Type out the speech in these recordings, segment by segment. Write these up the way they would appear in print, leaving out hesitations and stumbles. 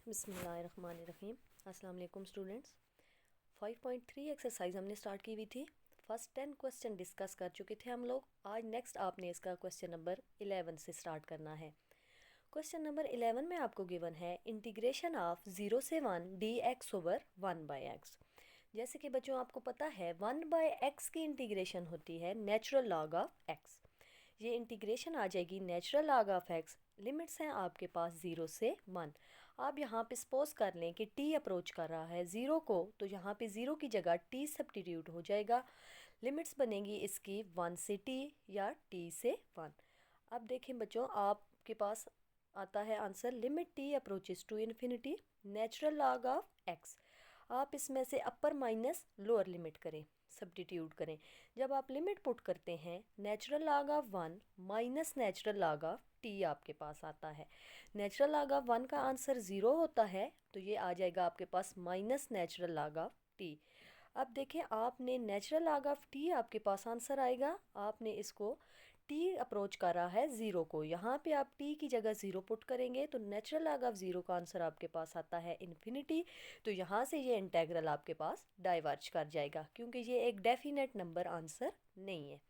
बिस्मिल्लाहिर्रहमानिर्रहीम। अस्सलाम वालेकुम स्टूडेंट्स। 5.3 एक्सरसाइज हमने स्टार्ट की हुई थी। फर्स्ट 10 क्वेश्चन डिस्कस कर चुके थे हम लोग। आज नेक्स्ट आपने इसका क्वेश्चन नंबर 11 से स्टार्ट करना है। क्वेश्चन नंबर 11 में आपको गिवन है इंटीग्रेशन ऑफ 0 से 1 dx ओवर 1 बाई एक्स। जैसे कि बच्चों आपको पता है 1 बाई एक्स की इंटीग्रेशन होती है नेचुरल लॉग ऑफ एक्स। ये इंटीग्रेशन आ जाएगी natural log of x. Limits हैं आपके पास 0 से 1। आप यहाँ पे सपोज कर लें कि t अप्रोच कर रहा है 0 को, तो यहाँ पे 0 की जगह t सब्स्टिट्यूट हो जाएगा। लिमिट्स बनेंगी इसकी 1 से t या t से 1। अब देखें बच्चों, आपके पास आता है answer limit t approaches to infinity natural log of x। आप इसमें से अपर माइनस लोअर लिमिट करें, सब्स्टिट्यूट करें। जब आप लिमिट पुट करते हैं natural log of 1 minus natural log of t आपके पास आता है। नेचुरल लॉग ऑफ 1 का आंसर 0 होता है, तो ये आ जाएगा आपके पास minus natural log of t। अब देखें, आपने नेचुरल लॉग ऑफ t आपके पास आंसर आएगा। आपने इसको t अप्रोच कर रहा है 0 को, यहाँ पे आप t की जगह 0 पुट करेंगे तो नेचुरल लॉग ऑफ 0 का आंसर आपके पास आता है इन्फिनिटी। तो यहाँ से ये इंटेग्रल आपके पास डाइवर्ज कर जाएगा, क्योंकि ये एक डेफिनेट नंबर आंसर नहीं है।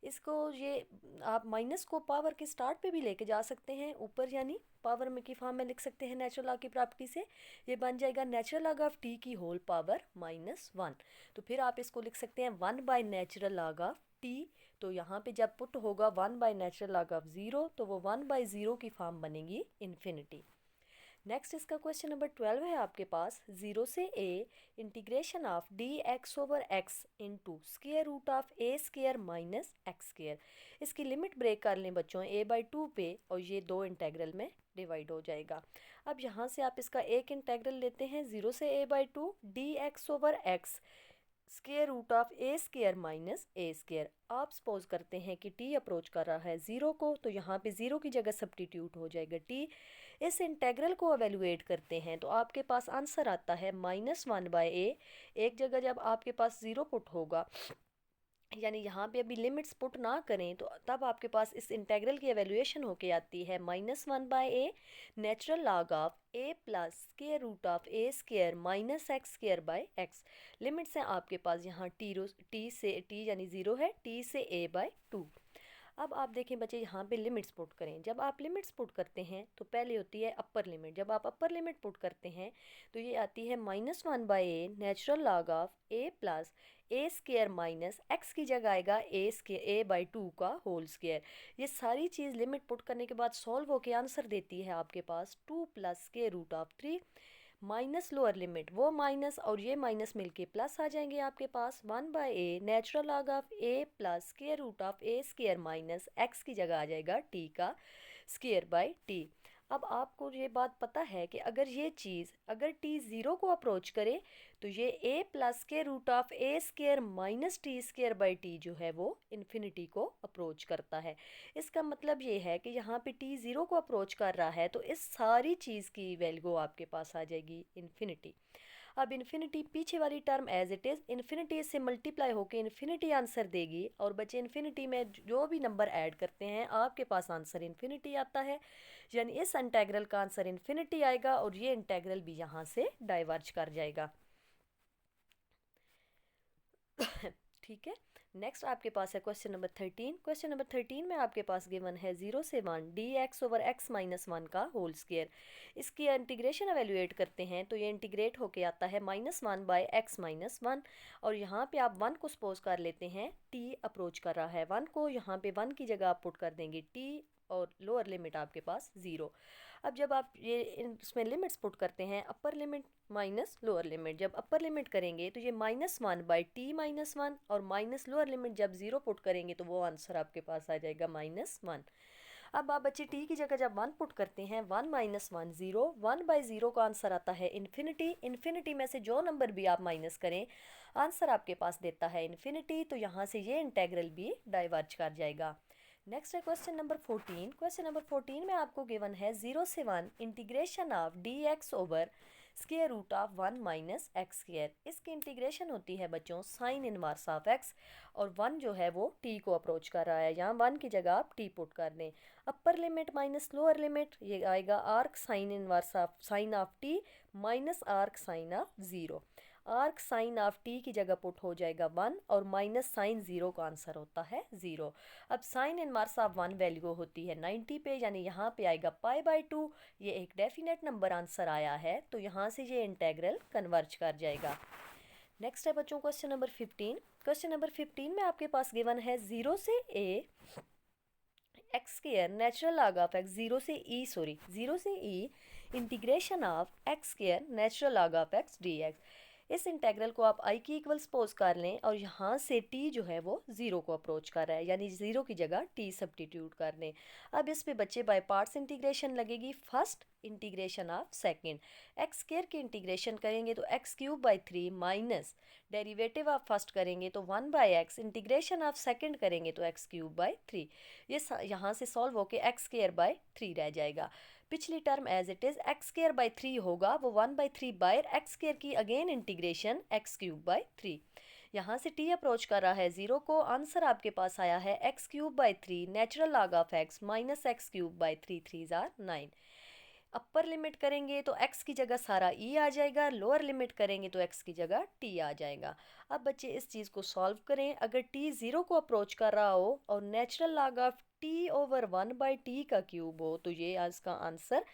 इसको ये आप माइनस को पावर के स्टार्ट पे भी लेके जा सकते हैं ऊपर, यानी पावर में की फॉर्म में लिख सकते हैं नेचुरल लॉग की प्रॉपर्टी से। ये बन जाएगा नेचुरल लॉग ऑफ t की होल पावर -1। तो फिर आप इसको लिख सकते हैं 1 by natural log of t। तो यहाँ पे जब पुट होगा 1 बाई नेचुरल लॉग ऑफ 0, तो वो 1 बाई 0 की फॉर्म बनेगी इन्फिनिटी। नेक्स्ट इसका क्वेश्चन नंबर 12 है आपके पास 0 से a integration of d x over x into square root of a square minus x square. इसकी लिमिट ब्रेक कर लें बच्चों a/2 पे, और ये दो इंटेग्रल में डिवाइड हो जाएगा। अब यहाँ से आप इसका एक इंटेग्रल लेते हैं 0 से a/2 d x over x square root of a square minus a square. आप सपोज करते हैं कि t अप्रोच कर रहा है 0 को, तो यहाँ पे 0 की जगह सब्स्टिट्यूट हो जाएगा t। इस इंटेग्रल को एवेलुएट करते हैं तो आपके पास आंसर आता है -1 बाई ए। एक जगह जब आपके पास 0 पुट होगा, यानी यहाँ पे अभी लिमिट्स पुट ना करें, तो तब आपके पास इस इंटेग्रल की एवेल्यूएशन होके आती है -1 by a natural log of a plus square root of a square minus x square by x. Limits हैं आपके पास यहाँ t से t यानी 0 है, t से a/2। अब आप देखें बच्चे, यहाँ पे लिमिट्स पुट करें। जब आप लिमिट्स पुट करते हैं तो पहले होती है अपर लिमिट। जब आप अपर लिमिट पुट करते हैं तो ये आती है -1 by a natural log of a plus A square minus x की जगह आएगा a/2 का होल स्क्वेयर। ये सारी चीज़ लिमिट पुट करने के बाद सॉल्व होके आंसर देती है आपके पास 2 plus square root of 3 minus lower limit, वो माइनस और ये माइनस मिलके प्लस आ जाएंगे आपके पास 1 by a natural log of a plus square root of a square minus x की जगह आ जाएगा t का स्क्वेयर बाई t। अब आपको ये बात पता है कि अगर ये चीज़ अगर t 0 को अप्रोच करे तो ये a plus square root of a square minus t square by t जो है वो इन्फिनिटी को अप्रोच करता है। इसका मतलब ये है कि यहाँ पे t 0 को अप्रोच कर रहा है, तो इस सारी चीज़ की वैल्यू आपके पास आ जाएगी इन्फिनिटी। अब इन्फिनिटी पीछे वाली term as it is infinity से मल्टीप्लाई होकर इन्फिनिटी आंसर देगी, और बच्चे इन्फिनिटी में जो भी नंबर ऐड करते हैं आपके पास आंसर इन्फिनिटी आता है। यानी इस इंटेग्रल का आंसर इन्फिनिटी आएगा, और ये इंटेग्रल भी यहाँ से डाइवर्ज कर जाएगा। ठीक है। नेक्स्ट आपके पास है क्वेश्चन नंबर 13। क्वेश्चन नंबर 13 में आपके पास गिवन है 0 से 1 D x over x minus 1 का होल स्क्वेयर। इसकी इंटीग्रेशन एवेल्यूएट करते हैं तो ये इंटीग्रेट होके आता है -1 बाई एक्स माइनस 1, और यहाँ पे आप 1 को सपोज कर लेते हैं t अप्रोच कर रहा है 1 को, यहाँ पे 1 की जगह आप पुट कर देंगे t, और लोअर लिमिट आपके पास 0। अब जब आप ये इसमें लिमिट्स पुट करते हैं अपर लिमिट माइनस लोअर लिमिट, जब अपर लिमिट करेंगे तो ये -1 बाई t -1, और माइनस लोअर लिमिट जब 0 पुट करेंगे तो वो आंसर आपके पास आ जाएगा -1। अब आप बच्चे t की जगह जब 1 पुट करते हैं 1 -1 0, 1 बाई 0 का आंसर आता है इन्फिनिटी। इन्फिनिटी में से जो नंबर भी आप माइनस करें आंसर आपके पास देता है इन्फिनिटी, तो यहाँ से ये इंटेग्रल भी डाइवर्ज कर जाएगा। नेक्स्ट है क्वेश्चन नंबर 14। क्वेश्चन नंबर 14 में आपको गिवन है 0 से 1 integration of d x over square root of 1 minus x square. इसकी इंटीग्रेशन होती है बच्चों साइन इनवर्स ऑफ एक्स, और 1 जो है वो टी को अप्रोच कर रहा है, यहाँ 1 की जगह आप टी पुट कर दें। Upper limit minus lower limit, ये आएगा arc sine inverse of sine of t minus arc sine of 0। Arc sine of t की जगह पुट हो जाएगा 1 और माइनस साइन 0 का आंसर होता है 0। अब साइन इनवर्स ऑफ 1 वैल्यू होती है 90 पे, यानी यहाँ पे आएगा π/2। ये एक डेफिनेट नंबर आंसर आया है, तो यहाँ से ये इंटेग्रल कन्वर्ज कर जाएगा। नेक्स्ट है बच्चों क्वेश्चन नंबर 15। क्वेश्चन नंबर 15 में आपके पास गिवन है 0 से a x square natural log of x, 0 से e integration of x square natural log of x dx। इस इंटेग्रल को आप i की इक्वल सपोज कर लें, और यहाँ से t जो है वो 0 को अप्रोच कर रहा है, यानी 0 की जगह t सब्स्टिट्यूट कर दें। अब इस पे बच्चे बाय पार्ट्स इंटीग्रेशन लगेगी। First integration of second, x square की इंटीग्रेशन करेंगे तो x³/3 minus derivative of first करेंगे तो 1/x, इंटीग्रेशन ऑफ सेकंड करेंगे तो x³/3। ये यहाँ से सॉल्व होके x²/3 रह जाएगा। पिछली term as it is x²/3 होगा, वो 1/3 बाय x² की अगेन इंटीग्रेशन x³/3। यहाँ से t अप्रोच कर रहा है 0 को। आंसर आपके पास आया है x³/3 natural log of x minus x³/3, 3 jar 9। Upper limit करेंगे तो x की जगह सारा e आ जाएगा, लोअर लिमिट करेंगे तो x की जगह t आ जाएगा। अब बच्चे इस चीज़ को सॉल्व करें। अगर t 0 को अप्रोच कर रहा हो और नेचुरल लॉग ऑफ t/1/t का क्यूब हो, तो ये इसका आंसर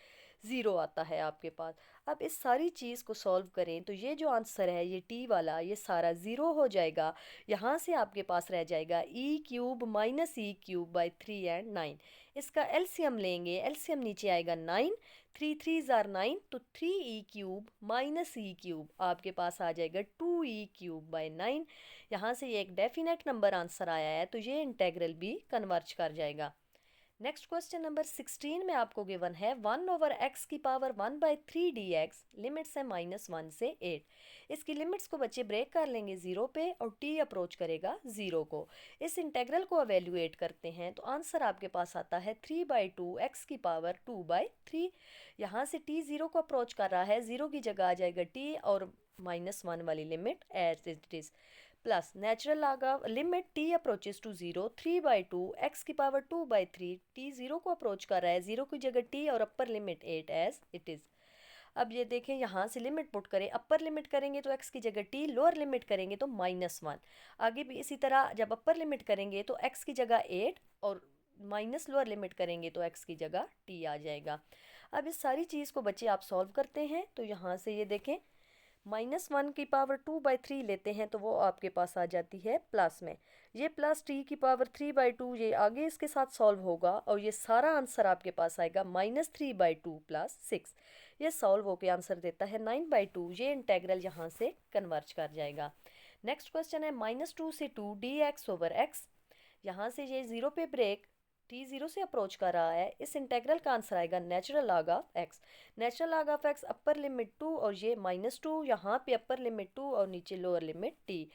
0 आता है आपके पास। अब इस सारी चीज़ को सॉल्व करें तो ये जो आंसर है ये t वाला ये सारा 0 हो जाएगा। यहाँ से आपके पास रह जाएगा e³ माइनस e³/3 एंड 9। इसका एलसीएम लेंगे, एलसीएम नीचे आएगा 9, 3 3 जार 9, तो 3e³ माइनस e³ आपके पास आ जाएगा 2e³/9। यहाँ से ये एक डेफिनेट नंबर आंसर आया है, तो ये इंटेग्रल भी कन्वर्ज कर जाएगा। नेक्स्ट क्वेश्चन नंबर 16 में आपको गिवन है 1/x⁻⁴ dx, लिमिट्स है -1 से 8। इसकी लिमिट्स को बच्चे ब्रेक कर लेंगे 0 पे, और t अप्रोच करेगा 0 को। इस इंटेग्रल को एवेल्युएट करते हैं तो आंसर आपके पास आता है 3/2 x⁻²/3। यहाँ से t 0 को अप्रोच कर रहा है, 0 की जगह आ जाएगा t और -1 वाली limit as it is, plus natural log of limit t approaches to 0 3/2 x⁻²/3। t 0 को अप्रोच कर रहा है, 0 की जगह t और upper limit 8 as it is. अब ये देखें यहाँ से लिमिट पुट करें, अपर लिमिट करेंगे तो x की जगह t, लोअर लिमिट करेंगे तो -1। आगे भी इसी तरह जब अपर लिमिट करेंगे तो x की जगह 8 और माइनस लोअर लिमिट करेंगे तो x की जगह t आ जाएगा। अब इस सारी चीज़ को बच्चे आप सॉल्व करते हैं तो यहाँ से ये देखें -1/2/3 लेते हैं तो वो आपके पास आ जाती है प्लस में। ये प्लस t⁻3/2 ये आगे इसके साथ सॉल्व होगा, और ये सारा आंसर आपके पास आएगा -3/2 + 6। ये सॉल्व होके आंसर देता है 9/2। ये इंटेग्रल यहाँ से कन्वर्ज कर जाएगा। नेक्स्ट क्वेश्चन है -2 से 2 dx/x। यहाँ से ये 0 पे ब्रेक, t 0 से अप्रोच कर रहा है। इस इंटेग्रल का आंसर आएगा natural log of x। Natural log of x upper limit 2 और ये -2, यहाँ पे अपर लिमिट 2 और नीचे लोअर लिमिट t।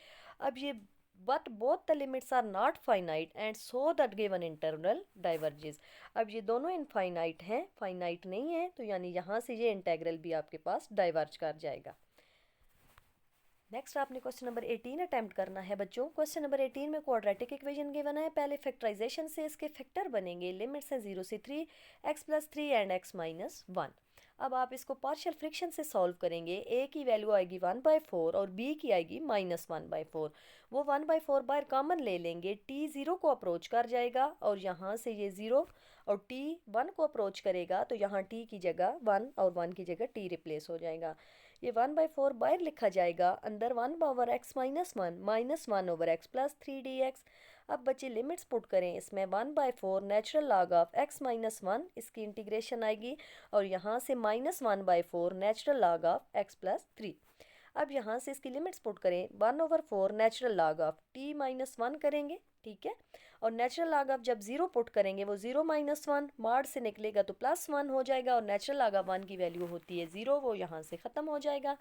अब ये but both the limits are not finite and so that given interval diverges. अब ये दोनों इनफाइनाइट हैं, फाइनाइट नहीं है, तो यानी यहाँ से ये इंटेग्रल भी आपके पास डाइवर्ज कर जाएगा। नेक्स्ट आपने क्वेश्चन नंबर 18 अटैम्प्ट करना है बच्चों। क्वेश्चन नंबर 18 में क्वाड्रेटिक इक्वेशन गिवन है। पहले फैक्टराइजेशन से इसके फैक्टर बनेंगे। लिमिट्स है 0 से 3, x + 3 एंड x - 1। अब आप इसको पार्शियल फ्रिक्शन से सॉल्व करेंगे। a की वैल्यू आएगी 1/4 और b की आएगी -1/4। वो 1/4 बाहर कॉमन ले लेंगे, t 0 को अप्रोच कर जाएगा और यहाँ से ये 0 और t 1 को अप्रोच करेगा, तो यहाँ t की जगह 1 और 1 की जगह t रिप्लेस हो जाएगा। ये 1/4 बाहर लिखा जाएगा, अंदर 1/x - 1 -1/x + 3 dx। अब बच्चे लिमिट्स पुट करें, इसमें 1/4 नेचुरल लॉग ऑफ x - 1 इसकी इंटीग्रेशन आएगी, और यहाँ से -1/4 नेचुरल लॉग ऑफ x + 3। अब यहाँ से इसकी लिमिट्स पुट करें, 1/4 नेचुरल लॉग ऑफ t - 1 करेंगे, ठीक है। और नेचुरल लॉग ऑफ जब 0 पुट करेंगे वो 0 - 1 मार्ड से निकलेगा तो +1 हो जाएगा, और नेचुरल लॉग ऑफ 1 की वैल्यू होती है 0, वो यहाँ से ख़त्म हो जाएगा।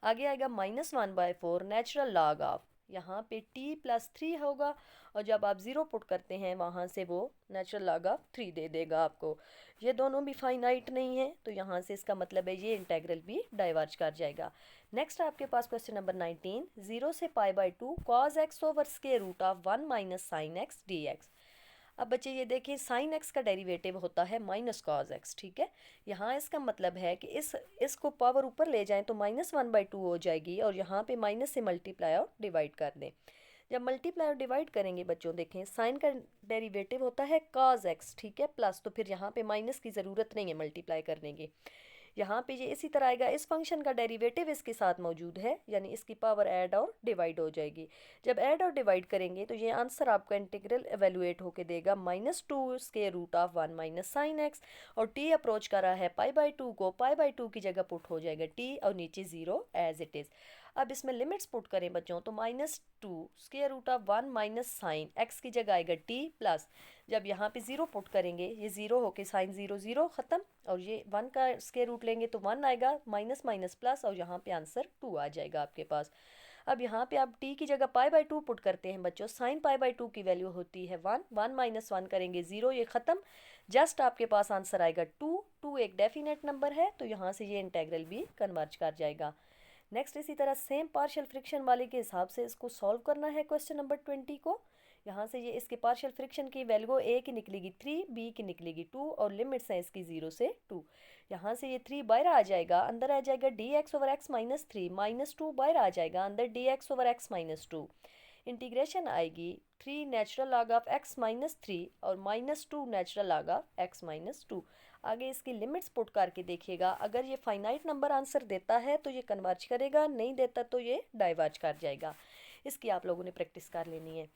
आगे आएगा -1/4 नेचुरल लॉग ऑफ यहाँ पे t प्लस 3 होगा, और जब आप 0 पुट करते हैं वहाँ से वो नेचुरल लॉग ऑफ 3 दे देगा आपको। ये दोनों भी फाइनाइट नहीं है, तो यहाँ से इसका मतलब है ये इंटेग्रल भी डाइवर्ज कर जाएगा। नेक्स्ट आपके पास क्वेश्चन नंबर 19, 0 से π/2 cos x over square root of 1 minus sine x d x. अब बच्चे ये देखिए, साइन एक्स का डेरिवेटिव होता है माइनस कॉज एक्स, ठीक है। यहाँ इसका मतलब है कि इसको पावर ऊपर ले जाएं तो -1/2 हो जाएगी, और यहाँ पे माइनस से मल्टीप्लाई और डिवाइड कर दें। जब मल्टीप्लाई और डिवाइड करेंगे बच्चों, देखें साइन का डेरिवेटिव होता है कॉज एक्स, ठीक है, प्लस, तो फिर यहाँ पे माइनस की ज़रूरत नहीं है मल्टीप्लाई करने की। यहाँ पे ये इसी तरह आएगा, इस फंक्शन का डेरिवेटिव इसके साथ मौजूद है, यानी इसकी पावर ऐड और डिवाइड हो जाएगी। जब ऐड और डिवाइड करेंगे तो ये आंसर आपका इंटीग्रल एवेलुएट होके देगा -2 square root of 1 minus sine x, और t अप्रोच कर रहा है π/2 को, π/2 की जगह पुट हो जाएगा t, और नीचे 0 एज इट इज़। अब इसमें लिमिट्स पुट करें बच्चों, तो -2 square root of 1 minus sine x की जगह आएगा t प्लस, जब यहाँ पे 0 पुट करेंगे ये 0 होके साइन 0 0 ख़त्म, और ये 1 का स्क्वायर रूट लेंगे तो 1 आएगा, माइनस माइनस प्लस, और यहाँ पे आंसर 2 आ जाएगा आपके पास। अब यहाँ पे आप t की जगह π/2 पुट करते हैं बच्चों, साइन π/2 की वैल्यू होती है 1, 1 माइनस 1 करेंगे 0, ये ख़त्म, जस्ट आपके पास आंसर आएगा 2। 2 एक डेफिनेट नंबर है, तो यहाँ से ये इंटेग्रल भी कन्वर्ज कर जाएगा। नेक्स्ट इसी तरह सेम पार्शियल फ्रिक्शन वाले के हिसाब से इसको सॉल्व करना है क्वेश्चन नंबर 20 को। यहाँ से ये इसके पार्शियल फ्रिक्शन की वैल्यू a की निकलेगी 3, b की निकलेगी 2, और लिमिट्स हैं इसकी 0 से 2। यहाँ से ये 3 बाहर आ जाएगा, अंदर आ जाएगा dx ओवर x माइनस 3, -2 बाहर आ जाएगा, अंदर dx over x minus 2। Integration आएगी 3 natural log of x minus 3 और -2 natural log of x minus 2। आगे इसकी लिमिट्स पुट करके देखिएगा, अगर ये फाइनाइट नंबर आंसर देता है तो ये कन्वर्ज करेगा, नहीं देता तो ये डाइवर्ज कर जाएगा। इसकी आप लोगों ने प्रैक्टिस कर लेनी है।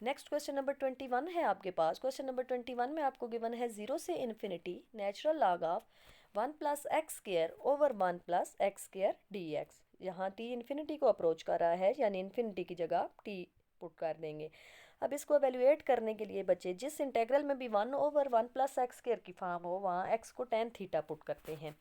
नेक्स्ट क्वेश्चन नंबर 21 है आपके पास। क्वेश्चन नंबर 21 में आपको गिवन है 0 से infinity natural log of 1 plus x square over 1 plus x square D x. यहाँ t इन्फिनिटी को अप्रोच कर रहा है, यानी इन्फिनिटी की जगह t पुट कर देंगे। अब इसको एवेल्युएट करने के लिए बच्चे, जिस इंटेग्रल में भी 1 ओवर 1 प्लस एक्स स्क्वायर की फॉर्म हो, वहाँ x को tan थीटा पुट करते हैं।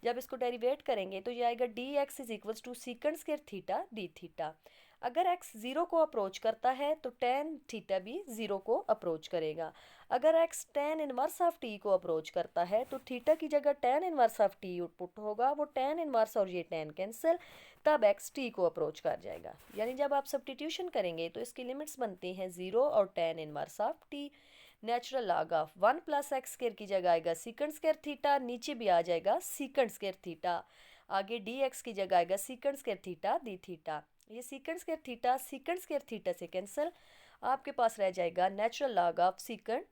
जब इसको डेरिवेट करेंगे तो ये आएगा dx is equals to secant square theta d theta. अगर x 0 को अप्रोच करता है तो tan थीटा भी 0 को अप्रोच करेगा। अगर x tan inverse of t को अप्रोच करता है तो थीटा की जगह tan inverse of t put होगा, वो tan इनवर्स और ये tan कैंसिल, तब x t को अप्रोच कर जाएगा। यानी जब आप सब्स्टिट्यूशन करेंगे तो इसकी लिमिट्स बनती हैं 0 और tan inverse of t। Natural log of 1 plus x square की जगह आएगा सीकेंड स्क्वायर थीटा, नीचे भी आ जाएगा सीकेंड स्क्वायर थीटा, आगे dx की जगह आएगा सीकेंड स्क्वायर थीटा डी थीटा। ये सीकेंड स्क्वायर थीटा से कैंसिल, आपके पास रह जाएगा natural log of सीकेंड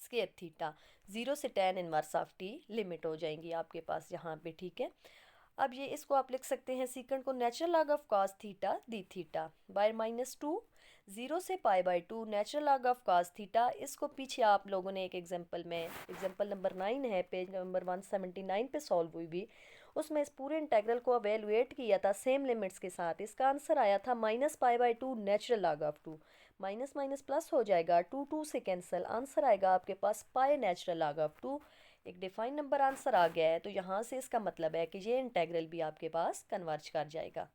square theta. 0 से tan inverse of t limit हो जाएंगी आपके पास यहाँ पे, ठीक है। अब ये इसको आप लिख सकते हैं सीकेंड को natural log of cos theta d theta by -2, 0 से π/2 natural log of cos theta. इसको पीछे आप लोगों ने एक एग्जांपल में, एग्जांपल नंबर 9 है, पेज नंबर 179 पे सॉल्व हुई भी, उसमें इस पूरे इंटेग्रल को एवेलुएट किया था सेम लिमिट्स के साथ। इसका आंसर आया था -π/2 natural log of 2, minus minus plus हो जाएगा, 2 से कैंसिल, आंसर आएगा आपके पास पाई नेचुरल लॉग ऑफ 2। एक डिफाइन नंबर आंसर आ गया है, तो यहाँ से इसका मतलब है कि ये इंटेग्रल भी आपके पास कन्वर्ज कर जाएगा।